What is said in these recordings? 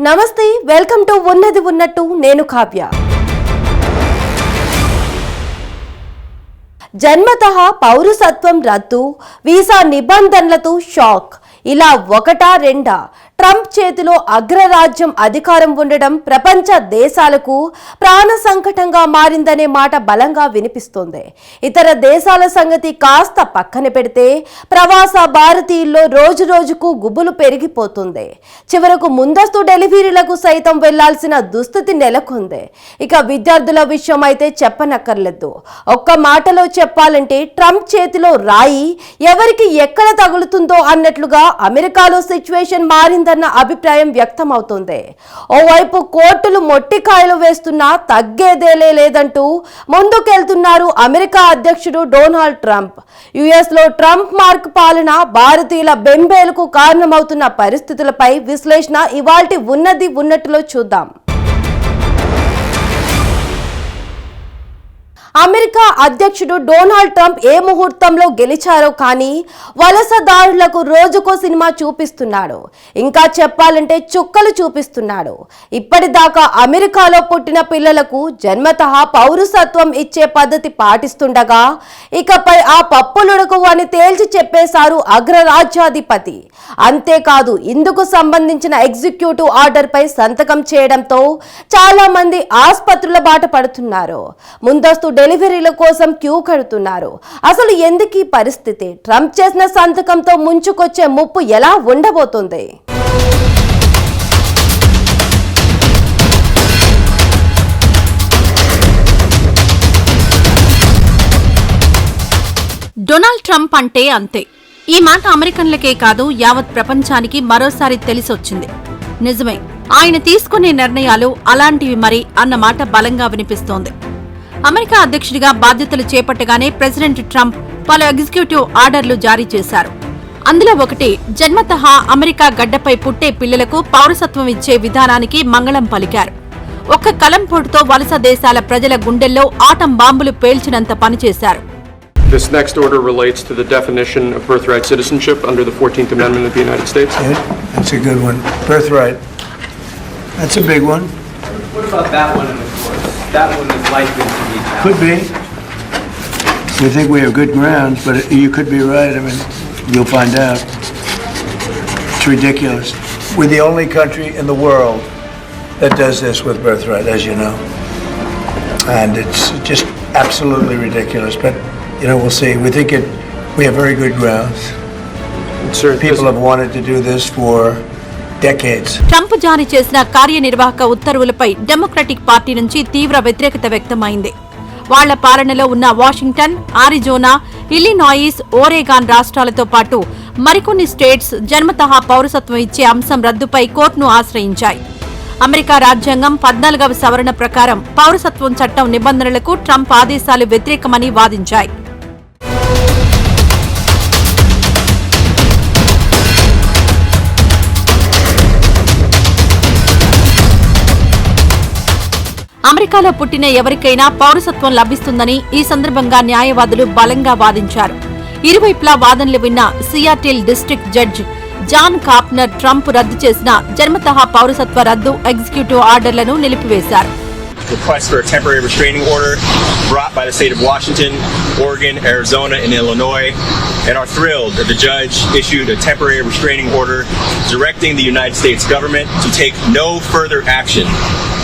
నమస్తే, welcome to ఉన్నది ఉన్నట్టు. నేను కావ్య. జన్మతః పౌరసత్వం రద్దు, వీసా నిబంధనలతో షాక్. ఇలా ఒకటా రెండా? ట్రంప్ చేతిలో అగ్రరాజ్యం అధికారం ఉండడం ప్రపంచ దేశాలకు ప్రాణ సంకటంగా మారిందనే మాట బలంగా వినిపిస్తోంది. ఇతర దేశాల సంగతి కాస్త పక్కన పెడితే ప్రవాస భారతీయుల్లో రోజు రోజుకు గుబులు పెరిగిపోతుంది. చివరకు ముందస్తు డెలివరీలకు సైతం వెళ్లాల్సిన దుస్థితి నెలకొంది. ఇక విద్యార్థుల విషయం అయితే చెప్పనక్కర్లేదు. ఒక్క మాటలో చెప్పాలంటే ట్రంప్ చేతిలో రాయి ఎవరికి ఎక్కడ తగులుతుందో అన్నట్లుగా అమెరికాలో సిచ్యువేషన్ మారిందన్న అభిప్రాయం వ్యక్తమవుతుంది. ఓవైపు కోర్టులు మొట్టికాయలు వేస్తున్నా తగ్గేదేలే లేదంటూ ముందుకెళ్తున్నారు అమెరికా అధ్యక్షుడు డొనాల్డ్ ట్రంప్. యుఎస్ లో ట్రంప్ మార్క్ పాలన భారతీయుల బెంబేలకు కారణమవుతున్న పరిస్థితులపై విశ్లేషణ ఇవాల్టి ఉన్నది ఉన్నట్టులో చూద్దాం. అమెరికా అధ్యక్షుడు డొనాల్డ్ ట్రంప్ ఏ ముహూర్తంలో గెలిచారో కానీ వలసదారులకు రోజుకో సినిమా చూపిస్తున్నాడు. ఇంకా చెప్పాలంటే చుక్కలు చూపిస్తున్నాడు. ఇప్పటిదాకా అమెరికాలో పుట్టిన పిల్లలకు జన్మతః పౌరసత్వం ఇచ్చే పద్ధతి పాటిస్తుండగా ఇకపై ఆ పప్పులుడకు అని తేల్చి చెప్పేశారు అగ్రరాజ్యాధిపతి. అంతేకాదు, ఇందుకు సంబంధించిన ఎగ్జిక్యూటివ్ ఆర్డర్ పై సంతకం చేయడంతో చాలా మంది ఆసుపత్రుల బాట పడుతున్నారు. ముందస్తు డెలివరీల కోసం క్యూ కడుతున్నారు. అసలు ఎందుకు ఈ పరిస్థితి? ట్రంప్ చేసిన సంతకంతో ముంచుకొచ్చే ముప్పు ఎలా ఉండబోతుంది? డొనాల్డ్ ట్రంప్ అంటే అంతే. ఈ మాట అమెరికన్లకే కాదు, యావత్ ప్రపంచానికి మరోసారి తెలిసొచ్చింది. నిజమే, ఆయన తీసుకునే నిర్ణయాలు అలాంటివి మరి అన్న మాట బలంగా వినిపిస్తోంది. అమెరికా అధ్యక్షుడిగా బాధ్యతలు చేపట్టగానే ప్రెసిడెంట్ ట్రంప్ పలు ఎగ్జిక్యూటివ్ ఆర్డర్లు జారీ చేశారు. అందులో ఒకటి, జన్మతః అమెరికా గడ్డపై పుట్టే పిల్లలకు పౌరసత్వం ఇచ్చే విధానానికి మంగళం పలికారు. ఒక్క కలంపోటుతో వలస దేశాల ప్రజల గుండెల్లో ఆటం బాంబులు పేల్చినంత పనిచేశారు. This next order relates to the definition of birthright citizenship under the 14th Amendment of the United States. Yeah, that's a good one. Birthright. That's a big one. What about that one in the course? That one is likely to be challenged. Could be. We think we have good grounds, but you could be right. I mean, you'll find out. It's ridiculous. We're the only country in the world that does this with birthright, as you know. And it's just absolutely ridiculous. But you know, we'll see. We have very good grounds. People have wanted to do this for decades. Trump జారీ చేసిన కార్యనిర్వాహక ఉత్తర్వులపై democratic party నుంచి తీవ్ర వ్యతిరేకత వ్యక్తమైంది. వాళ్ల పాలనలో ఉన్న Washington, Arizona, Illinois, Oregon రాష్ట్రాలతో పాటు మరికొన్ని స్టేట్స్ జన్మతః పౌరసత్వం ఇచ్చే అంశం రద్దుపై కోర్టును ఆశ్రయించాయి. అమెరికా రాజ్యాంగం 14వ సవరణ ప్రకారం పౌరసత్వం చట్టం నిబంధనలకు ట్రంప్ ఆదేశాలు వ్యతిరేకమని వాదించాయి. అమెరికాలో పుట్టిన ఎవరికైనా పౌరసత్వం లభిస్తుందని ఈ సందర్భంగా న్యాయవాదులు బలంగా వాదించారు. ఇరువైపులా వాదనలు విన్న Seattle district judge John Coughenour Trump రద్దు చేసిన జన్మతః పౌరసత్వ రద్దు ఎగ్జిక్యూటివ్ ఆర్డర్లను నిలిపివేశారు. Request for a temporary restraining order brought by the state of Washington, Oregon, Arizona, and Illinois, and are thrilled that the judge issued a temporary restraining order directing the United States government to take no further action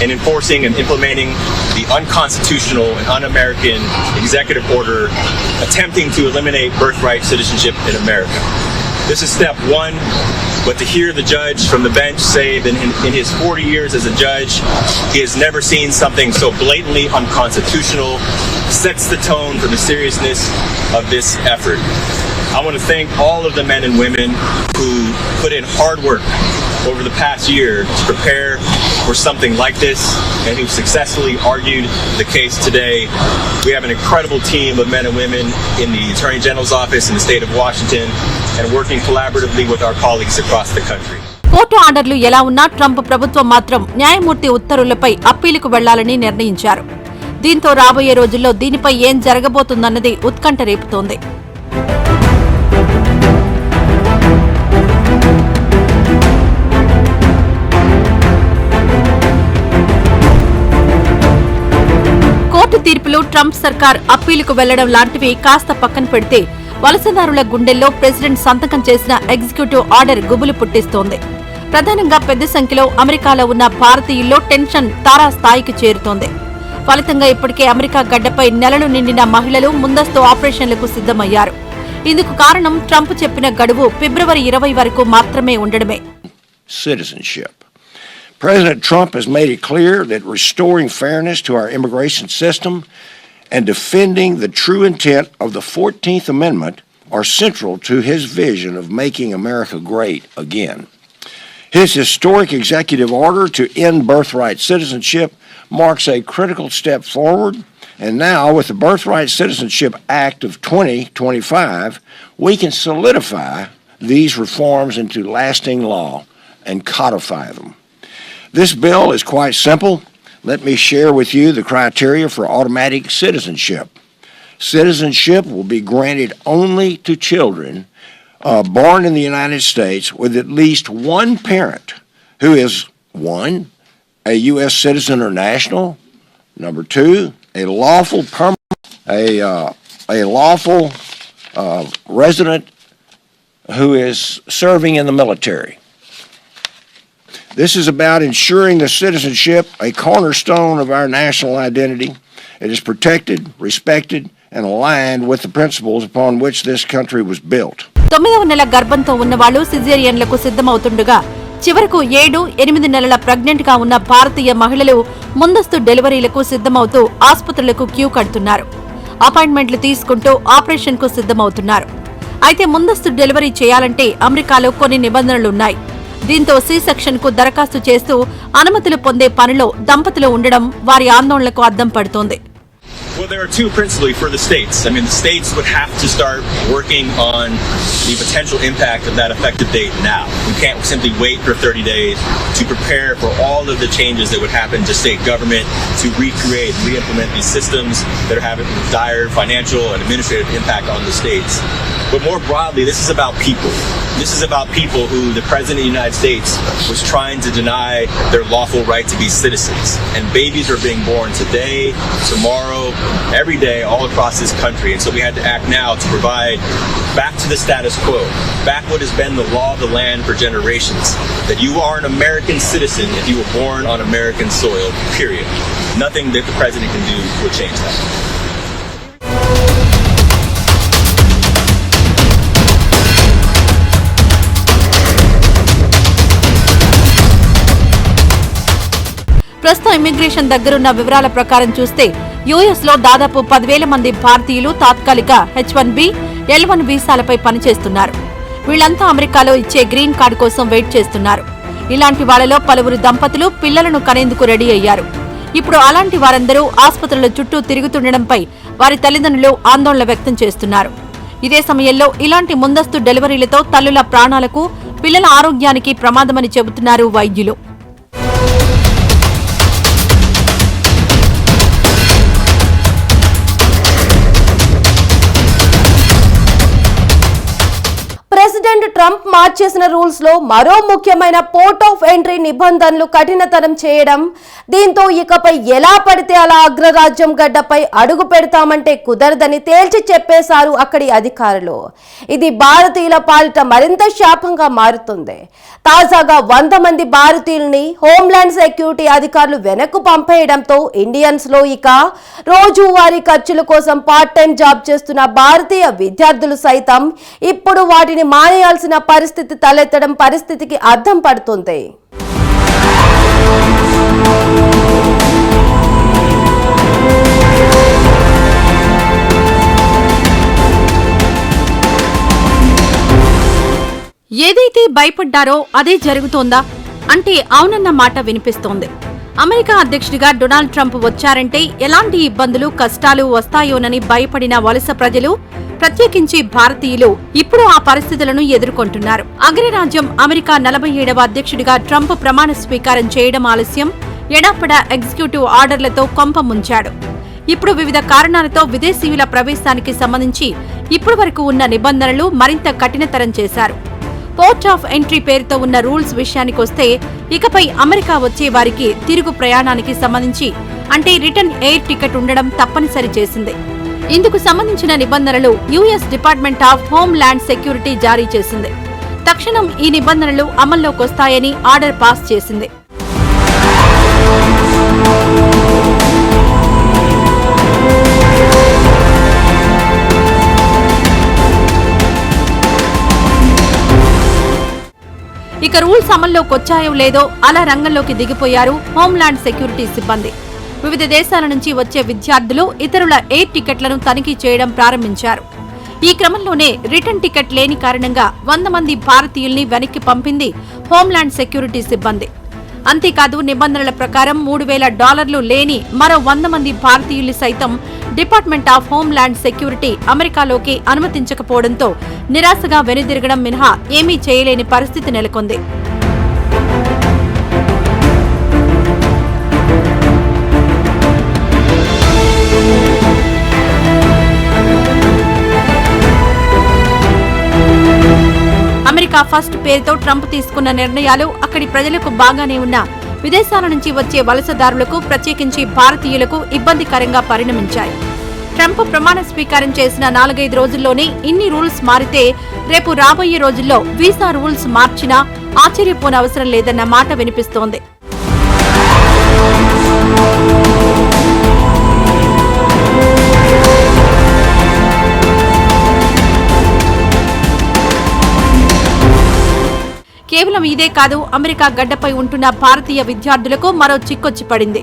in enforcing and implementing the unconstitutional and un-American executive order attempting to eliminate birthright citizenship in America. This is step one, but to hear the judge from the bench say that in his 40 years as a judge, he has never seen something so blatantly unconstitutional sets the tone for the seriousness of this effort. I want to thank all of the men and women who put in hard work over the past year to prepare for something like this and who successfully argued the case today. We have an incredible team of men and women in the Attorney General's office in the state of Washington and working collaboratively with our colleagues across the country. Court ఆర్డర్లు ఎలా ఉన్నా Trump ప్రభుత్వం మాత్రం న్యాయమూర్తి ఉత్తర్వులపై అప్పీలుకు వెళ్లాలని నిర్ణయించారు. దీంతో రాబోయే రోజుల్లో దీనిపై ఏం జరగబోతుందన్నది ఉత్కంఠ రేపుతోంది. ట్రంప్ సర్కార్ అప్పీలుకు వెళ్లడం లాంటివి కాస్త పక్కన పెడితే వలసదారుల గుండెల్లో ప్రెసిడెంట్ సంతకం చేసిన ఎగ్జిక్యూటివ్ ఆర్డర్ గుబులు పుట్టిస్తోంది. ప్రధానంగా పెద్ద సంఖ్యలో అమెరికాలో ఉన్న భారతీయుల్లో టెన్షన్ తారాస్థాయికి చేరుతోంది. ఫలితంగా ఇప్పటికే అమెరికా గడ్డపై నెలలు నిండిన మహిళలు ముందస్తు ఆపరేషన్లకు సిద్ధమయ్యారు. ఇందుకు కారణం ట్రంప్ చెప్పిన గడువు ఫిబ్రవరి 20 వరకు మాత్రమే ఉండడమే. Citizenship. President Trump has made it clear that restoring fairness to our immigration system and defending the true intent of the 14th Amendment are central to his vision of making America great again. His historic executive order to end birthright citizenship marks a critical step forward, and now with the Birthright Citizenship Act of 2025, we can solidify these reforms into lasting law and codify them. This bill is quite simple. Let me share with you the criteria for automatic citizenship. Citizenship will be granted only to children born in the United States with at least one parent who is, 1, a U.S. citizen or national, number 2, a lawful resident who is serving in the military. This is about ensuring the citizenship, a cornerstone of our national identity. It is protected, respected, and aligned with the principles upon which this country was built. 9వ నెల గర్భంతో ఉన్నవాళ్లు సిజేరియన్లకు సిద్ధమవుతుండగా చివరకు 7-8 నెలల pregnant గా ఉన్న భారతీయ మహిళలు ముందస్తు డెలివరీలకు సిద్ధమవుతూ ఆసుపత్రులకు queue కడుతున్నారు. అపాయింట్మెంట్లు తీసుకుంటూ ఆపరేషన్ కు సిద్ధమవుతున్నారు. అయితే ముందస్తు డెలివరీ చేయాలంటే అమెరికాలో కొన్ని నిబంధనలున్నాయి. దీంతో సి సెక్షన్ కు దరఖాస్తు చేస్తూ అనుమతులు పొందే పనిలో దంపతులు ఉండడం వారి ఆందోళనకు అద్దం పడుతోంది. Well, there are two principally for the states. I mean, the states would have to start working on the potential impact of that effective date now. We can't simply wait for 30 days to prepare for all of the changes that would happen to state government to recreate, re-implement these systems that are having dire financial and administrative impact on the states. But more broadly, this is about people. This is about people who the President of the United States was trying to deny their lawful right to be citizens. And babies are being born today, tomorrow, every day, all across this country. And so we had to act now to provide back to the status quo, back what has been the law of the land for generations, that you are an American citizen if you were born on American soil, period. Nothing that the President can do will change that. ప్రస్తుతం immigration దగ్గరున్న వివరాల ప్రకారం చూస్తే US లో దాదాపు 10,000 మంది భారతీయులు తాత్కాలిక H-1B, L-1 వీసాలపై పనిచేస్తున్నారు. వీళ్లంతా అమెరికాలో ఇచ్చే గ్రీన్ కార్డు కోసం వెయిట్ చేస్తున్నారు. ఇలాంటి వాళ్లలో పలువురు దంపతులు పిల్లలను కనేందుకు రెడీ అయ్యారు. ఇప్పుడు అలాంటి వారందరూ ఆసుపత్రుల చుట్టూ తిరుగుతుండడంపై వారి తల్లిదండ్రులు ఆందోళన వ్యక్తం చేస్తున్నారు. ఇదే సమయంలో ఇలాంటి ముందస్తు డెలివరీలతో తల్లుల ప్రాణాలకు, పిల్లల ఆరోగ్యానికి ప్రమాదమని చెబుతున్నారు వైద్యులు. ప్రెసిడెంట్ ట్రంప్ మార్చేసిన రూల్స్ లో మరో ముఖ్యమైన పోర్ట్ ఆఫ్ ఎంట్రీ నిబంధనలు కఠినతరం చేయడం. దీంతో ఇకపై ఎలా పడితే అలా అగ్రరాజ్యం గడ్డపై అడుగు పెడతామంటే కుదరదని తేల్చి చెప్పేశారు అక్కడి అధికారులు. ఇది భారతీయుల పాలిట మరింత శాపంగా మారుతుంది. తాజాగా 100 మంది భారతీయుల్ని హోంల్యాండ్ సెక్యూరిటీ అధికారులు వెనక్కు పంపేయడంతో ఇండియన్స్ లో ఇక రోజువారీ ఖర్చుల కోసం పార్ట్ టైం జాబ్ చేస్తున్న భారతీయ విద్యార్థులు సైతం ఇప్పుడు వాటిని మానేయాల్సిన పరిస్థితి తలెత్తడం పరిస్థితికి అద్దం పడుతుంది. ఏదైతే భయపడ్డారో అదే జరుగుతోందా అంటే అవునన్న మాట వినిపిస్తోంది. అమెరికా అధ్యక్షుడిగా డొనాల్డ్ ట్రంప్ వచ్చారంటే ఎలాంటి ఇబ్బందులు, కష్టాలు వస్తాయోనని భయపడిన వలస ప్రజలు, ప్రత్యేకించి భారతీయులు ఇప్పుడు ఆ పరిస్థితులను ఎదుర్కొంటున్నారు. అగ్రరాజ్యం అమెరికా 47వ అధ్యక్షుడిగా ట్రంప్ ప్రమాణ స్వీకారం చేయడం ఆలస్యం, ఎడాపెడా ఎగ్జిక్యూటివ్ ఆర్డర్లతో కొంప ముంచాడు. ఇప్పుడు వివిధ కారణాలతో విదేశీయుల ప్రవేశానికి సంబంధించి ఇప్పటి వరకు ఉన్న నిబంధనలు మరింత కఠినతరం చేశారు. పోర్ట్ ఆఫ్ ఎంట్రీ పేరుతో ఉన్న రూల్స్ విషయానికొస్తే ఇకపై అమెరికా వచ్చే వారికి తిరుగు ప్రయాణానికి సంబంధించి అంటే రిటర్న్ ఎయిర్ టికెట్ ఉండడం తప్పనిసరి చేసింది. ఇందుకు సంబంధించిన నిబంధనలు US department of home land security జారీ చేసింది. తక్షణం ఈ నిబంధనలు అమల్లోకొస్తాయని ఆర్డర్ పాస్ చేసింది. ఇక రూల్స్ అమల్లోకొచ్చాయో లేదో అలా రంగంలోకి దిగిపోయారు హోంల్యాండ్ సెక్యూరిటీ సిబ్బంది. వివిధ దేశాల నుంచి వచ్చే విద్యార్థులు ఇతరుల ఎయిర్ టికెట్లను తనిఖీ చేయడం ప్రారంభించారు. ఈ క్రమంలోనే రిటర్న్ టికెట్ లేని కారణంగా 100 మంది భారతీయుల్ని వెనక్కి పంపింది హోంల్యాండ్ సెక్యూరిటీ సిబ్బంది. అంతేకాదు నిబంధనల ప్రకారం $3,000 లేని మరో 100 మంది భారతీయుల్ని సైతం డిపార్ట్మెంట్ ఆఫ్ హోంల్యాండ్ సెక్యూరిటీ అమెరికాలోకి అనుమతించకపోవడంతో నిరాశగా వెనుదిరగడం మినహా ఏమీ చేయలేని పరిస్థితి నెలకొంది. అమెరికా ఫస్ట్ పేరుతో ట్రంప్ తీసుకున్న నిర్ణయాలు అక్కడి ప్రజలకు బాగానే ఉన్నా విదేశాల నుంచి వచ్చే వలసదారులకు, ప్రత్యేకించి భారతీయులకు ఇబ్బందికరంగా పరిణమించాయి. ట్రంప్ ప్రమాణ స్వీకారం చేసిన 4-5 రోజుల్లోనే ఇన్ని రూల్స్ మారితే రేపు రాబోయే రోజుల్లో వీసా రూల్స్ మార్చినా ఆశ్చర్యపోనవసరం లేదన్న మాట వినిపిస్తోంది. కేవలం ఇదే కాదు, అమెరికా గడ్డపై ఉంటున్న భారతీయ విద్యార్థులకు మరో చిక్కొచ్చి పడింది.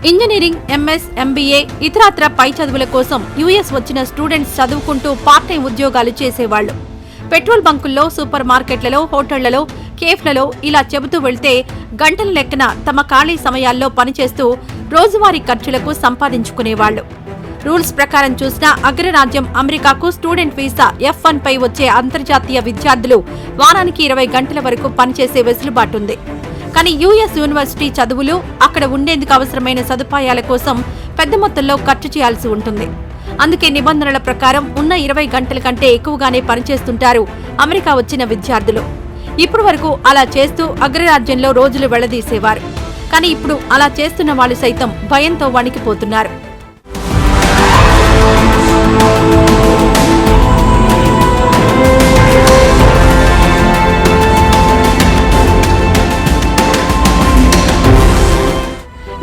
ఇంజనీరింగ్, ఎంఎస్, ఎంబీఏ, ఇతరత్ర పై చదువుల కోసం యుఎస్ వచ్చిన స్టూడెంట్స్ చదువుకుంటూ పార్ట్ టైం ఉద్యోగాలు చేసేవాళ్లు. పెట్రోల్ బంకుల్లో, సూపర్ మార్కెట్లలో, హోటళ్లలో, కేఫ్లలో ఇలా చెబుతూ వెళ్తే గంటల లెక్కన తమ ఖాళీ సమయాల్లో పనిచేస్తూ రోజువారీ ఖర్చులకు సంపాదించుకునేవాళ్లు. రూల్స్ ప్రకారం చూసినా అగ్రరాజ్యం అమెరికాకు స్టూడెంట్ వీసా F1 పై వచ్చే అంతర్జాతీయ విద్యార్థులు వారానికి 20 గంటల వరకు పనిచేసే వెసులుబాటుంది. కానీ యుఎస్ యూనివర్సిటీ చదువులు, అక్కడ ఉండేందుకు అవసరమైన సదుపాయాల కోసం పెద్ద మొత్తంలో ఖర్చు చేయాల్సి ఉంటుంది. అందుకే నిబంధనల ప్రకారం ఉన్న 20 గంటల కంటే ఎక్కువగానే పనిచేస్తుంటారు అమెరికా వచ్చిన విద్యార్థులు. ఇప్పుడు వరకు అలా చేస్తూ అగ్రరాజ్యంలో రోజులు వెళ్లదీసేవారు. కానీ ఇప్పుడు అలా చేస్తున్న వాళ్ళు సైతం భయంతో వణికిపోతున్నారు.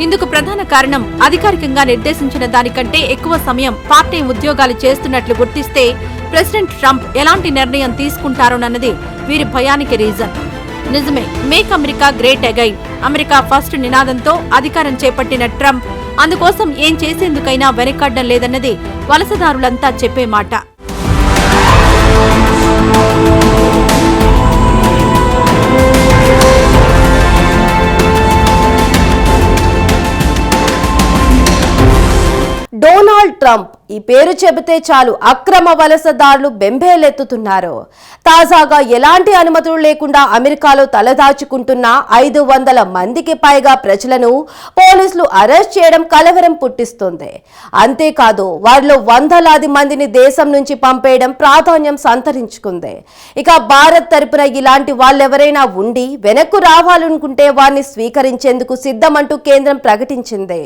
ఇందుకు ప్రధాన కారణం అధికారికంగా నిర్దేశించిన దానికంటే ఎక్కువ సమయం పార్ట్ టైం ఉద్యోగాలు చేస్తున్నట్లు గుర్తిస్తే ప్రెసిడెంట్ ట్రంప్ ఎలాంటి నిర్ణయం తీసుకుంటారోనన్నది వీరి భయానికి రీజన్. నిజమే, make America great again, America first నినాదంతో అధికారం చేపట్టిన ట్రంప్ అందుకోసం ఏం చేసేందుకైనా వెనకాడడం లేదన్నది వలసదారులంతా చెప్పే మాట. డొనాల్డ్ ట్రంప్ ఈ పేరు చెబితే చాలు అక్రమ వలసదారులు బెంబేలెత్తుతున్నారు. తాజాగా ఎలాంటి అనుమతులు లేకుండా అమెరికాలో తలదాచుకుంటున్న 500 మందికి పైగా ప్రజలను పోలీసులు అరెస్ట్ చేయడం కలవరం పుట్టిస్తుంది. అంతేకాదు వారిలో వందలాది మందిని దేశం నుంచి పంపేయడం ప్రాధాన్యం సంతరించుకుంది. ఇక భారత్ తరపున ఇలాంటి వాళ్ళెవరైనా ఉండి వెనక్కు రావాలనుకుంటే వారిని స్వీకరించేందుకు సిద్ధమంటూ కేంద్రం ప్రకటించింది.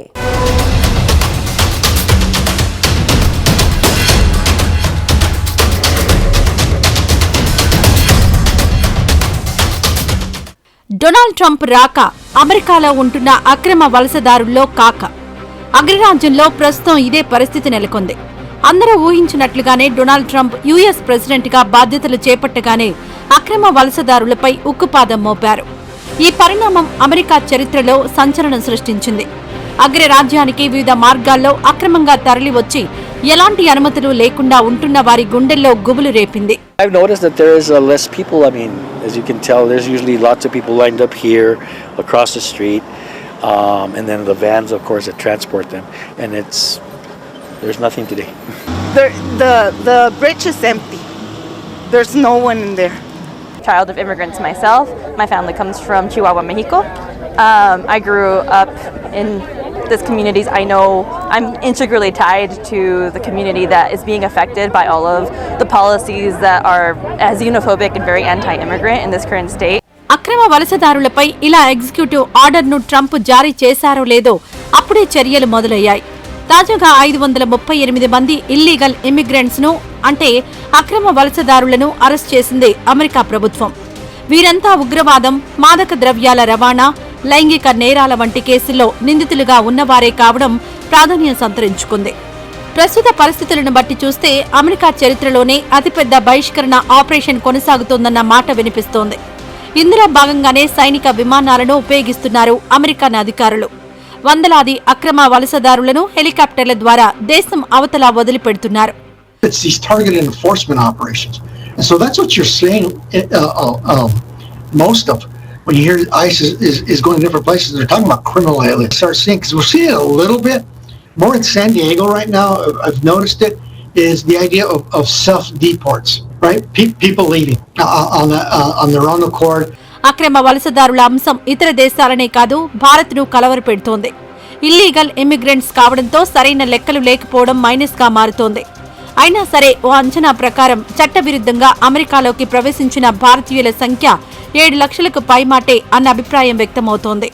డొనాల్డ్ ట్రంప్ రాక అమెరికాలో ఉంటున్న అక్రమ వలసదారుల్లో కాక అగ్రరాజ్యంలో ప్రస్తుతం ఇదే పరిస్థితి నెలకొంది. అందరూ ఊహించినట్లుగానే డొనాల్డ్ ట్రంప్ యుఎస్ ప్రెసిడెంట్ గా బాధ్యతలు చేపట్టగానే అక్రమ వలసదారులపై ఉక్కుపాదం మోపారు. ఈ పరిణామం అమెరికా చరిత్రలో సంచలనం సృష్టించింది. అగ్రరాజ్యానికి వివిధ మార్గాల్లో అక్రమంగా తరలివచ్చి ఎలాంటి అనుమతులు లేకుండా ఉంటున్న వారి గుండెల్లో గుబులు రేపింది. I've noticed that there is less people. I mean, as you can tell, there's usually lots of people lined up here, across the street, and then the vans, of course, that transport them. And there's nothing today. The bridge is empty. There's no one in there. Child of immigrants myself. My family comes from Chihuahua, Mexico. I grew up in this communities. I know I'm integrally tied to the community that is being affected by all of the policies that are as xenophobic and very anti-immigrant in this current state. అక్రమ వలసదారులపై ఇలా executive ఆర్డర్ను Trump జారీ చేశారో లేదో అప్పుడే చర్యలు మొదలయ్యాయి. తాజాగా 538 మంది ఇల్లీగల్ ఇమిగ్రెంట్స్ ను అంటే అక్రమ వలసదారులను అరెస్ట్ చేసింది అమెరికా ప్రభుత్వం. వీరంతా ఉగ్రవాదం, మాదక ద్రవ్యాల రవాణా, లైంగిక నేరాల వంటి కేసుల్లో నిందితులుగా ఉన్నవారే కావడం ప్రాధాన్యం సంతరించుకుంది. ప్రస్తుత పరిస్థితులను బట్టి చూస్తే అమెరికా చరిత్రలోనే అతిపెద్ద బహిష్కరణ ఆపరేషన్ కొనసాగుతోందన్న మాట వినిపిస్తోంది. ఇందులో భాగంగానే సైనిక విమానాలను ఉపయోగిస్తున్నారు అమెరికన్ అధికారులు. వందలాది అక్రమ వలసదారులను హెలికాప్టర్ల ద్వారా దేశం అవతల వదిలిపెడుతున్నారు. It's these targeted enforcement operations. And so that's what you're seeing most of. When you hear ICE is going to different places, they're talking about criminal aliens. Start seeing, because we're seeing it a little bit more in San Diego right now. I've noticed it, is the idea of self-deports, right? People leaving on their own accord. అక్రమ వలసదారుల అంశం ఇతర దేశాలనే కాదు, భారత్ను కలవరపెడుతోంది. Illegal immigrants కావడంతో సరైన లెక్కలు లేకపోవడం minus గా మారుతోంది. అయినా సరే ఓ అంచనా ప్రకారం చట్టవిరుద్ధంగా అమెరికాలోకి ప్రవేశించిన భారతీయుల సంఖ్య 7 లక్షలకు పైమాటే అన్న అభిప్రాయం వ్యక్తమవుతోంది.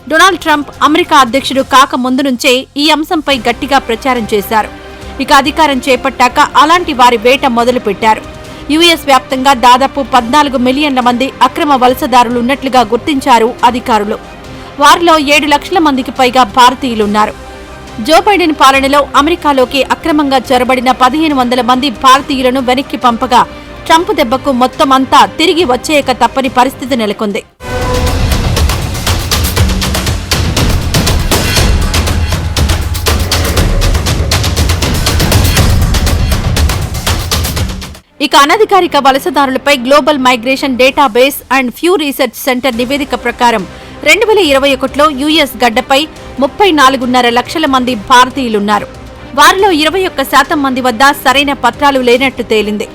డొనాల్డ్ ట్రంప్ అమెరికా అధ్యక్షుడు కాక ముందు నుంచే ఈ అంశంపై గట్టిగా ప్రచారం చేశారు. ఇక అధికారం చేపట్టాక అలాంటి వారి వేట మొదలుపెట్టారు. యుఎస్ వ్యాప్తంగా దాదాపు 14 మిలియన్ల మంది అక్రమ వలసదారులు ఉన్నట్లుగా గుర్తించారు అధికారులు. వారిలో 7 లక్షల మందికి పైగా భారతీయులున్నారు. జో బైడెన్ పాలనలో అమెరికాలోకి అక్రమంగా చొరబడిన 1500 మంది భారతీయులను వెనక్కి పంపగా ట్రంప్ దెబ్బకు మొత్తం అంతా తిరిగి వచ్చేయక తప్పని పరిస్థితి నెలకొంది. ఇక అనధికారిక వలసదారులపై global migration database and Pew research Center నివేదిక ప్రకారం 2021లో యుఎస్ గడ్డపై 34.5 లక్షల మంది భారతీయులున్నారు. వారిలో 21% మంది వద్ద సరైన పత్రాలు లేనట్టు తేలింది.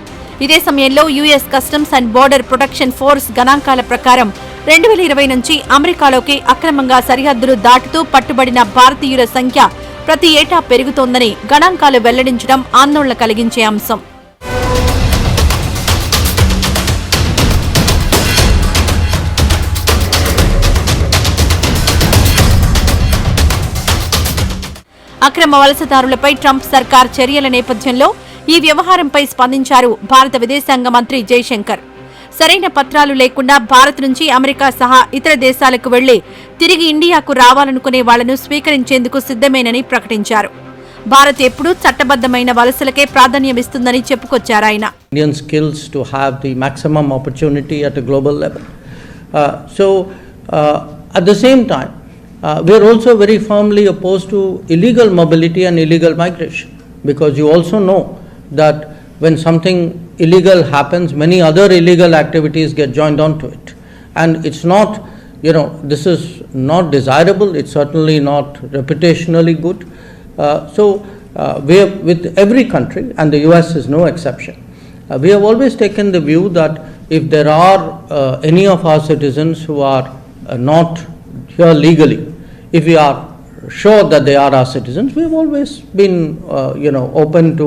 ఇదే సమయంలో US customs and border protection force గణాంకాల ప్రకారం 2020 నుంచి అమెరికాలోకి అక్రమంగా సరిహద్దులు దాటుతూ పట్టుబడిన భారతీయుల సంఖ్య ప్రతి ఏటా పెరుగుతోందని గణాంకాలు వెల్లడించడం ఆందోళన కలిగించే అంశం. అక్రమ వలసదారులపై ట్రంప్ సర్కార్ చర్యల నేపథ్యంలో ఈ వ్యవహారంపై స్పందించారు భారత విదేశాంగ మంత్రి జైశంకర్. సరైన పత్రాలు లేకుండా భారత్ నుంచి అమెరికా సహా ఇతర దేశాలకు వెళ్లి తిరిగి ఇండియాకు రావాలనుకునే వాళ్లను స్వీకరించేందుకు సిద్ధమేనని ప్రకటించారు. భారత్ ఎప్పుడూ చట్టబద్దమైన వలసలకే ప్రాధాన్యమిస్తుందని చెప్పుకొచ్చారాయన. Indian skills to have the maximum opportunity at a global level. At the same time, we are also very firmly opposed to illegal mobility and illegal migration, because you also know that when something illegal happens, many other illegal activities get joined onto it, and it's not, this is not desirable. It's certainly not reputationally good. We have, with every country, and the US is no exception, we have always taken the view that if there are any of our citizens who are not here legally, if we are sure that they are our citizens, we have always been, open to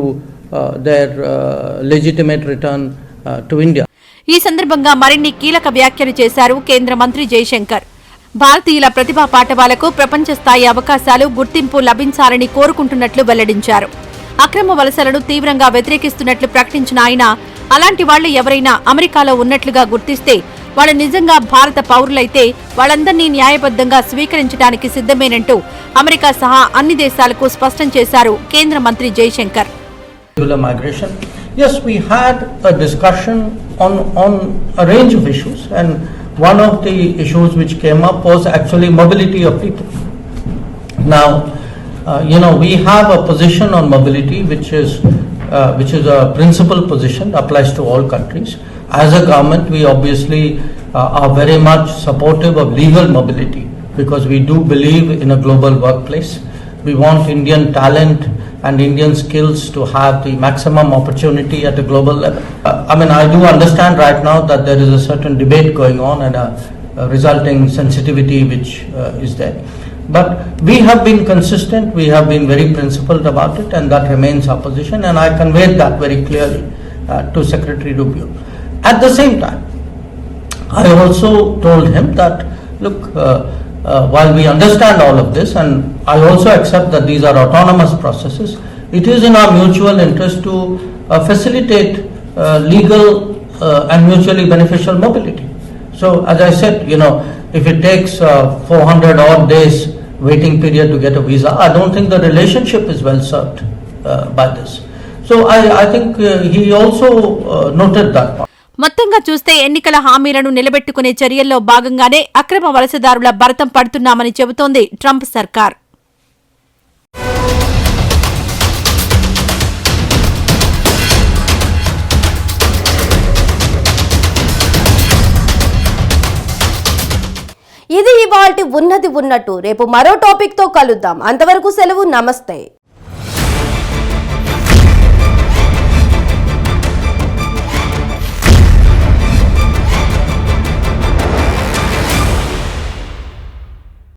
their legitimate return to India. ఈ సందర్భంగా మరిన్ని కీలక వ్యాఖ్యలు చేశారు కేంద్ర మంత్రి జైశంకర్. భారతీయుల ప్రతిభా పాఠవాలకు ప్రపంచ స్థాయి అవకాశాలు, గుర్తింపు లభించాలని కోరుకుంటున్నట్లు వెల్లడించారు. అక్రమ వలసలను తీవ్రంగా వ్యతిరేకిస్తున్నట్లు ప్రకటించిన ఆయన, అలాంటి వాళ్లు ఎవరైనా అమెరికాలో ఉన్నట్లుగా గుర్తిస్తే వాళ్ళు నిజంగా భారత పౌరులైతే వాళ్ళందరినీ న్యాయబద్ధంగా స్వీకరించడానికి సిద్ధమేనంటూ అమెరికా సహా అన్ని దేశాలకు స్పష్టం చేశారు కేంద్ర మంత్రి Jaishankar. Migration. Yes, we had a discussion on a range of issues, and one of the issues which came up was actually mobility of people. Now, we have a position on mobility which is a principal position, applies to all countries. As a government, we obviously are very much supportive of legal mobility, because we do believe in a global workplace. We want Indian talent and Indian skills to have the maximum opportunity at a global level. I do understand right now that there is a certain debate going on and a resulting sensitivity which is there. But we have been consistent, we have been very principled about it, and that remains our position, and I conveyed that very clearly to Secretary Rubio. At the same time, I also told him that, look, while we understand all of this, and I also accept that these are autonomous processes, it is in our mutual interest to facilitate legal and mutually beneficial mobility. So, as I said, if it takes 400 odd days waiting period to get a visa, I don't think the relationship is well served by this. So, I think he also noted that part. మొత్తంగా చూస్తే ఎన్నికల హామీలను నిలబెట్టుకునే చర్యల్లో భాగంగానే అక్రమ వలసదారుల భరతం పడుతున్నామని చెబుతోంది ట్రంప్ సర్కార్. ఇది ఇవాల్టి ఉన్నది ఉన్నట్టు. రేపు మరో టాపిక్ తో కలుద్దాం. అంతవరకు సెలవు. నమస్తే.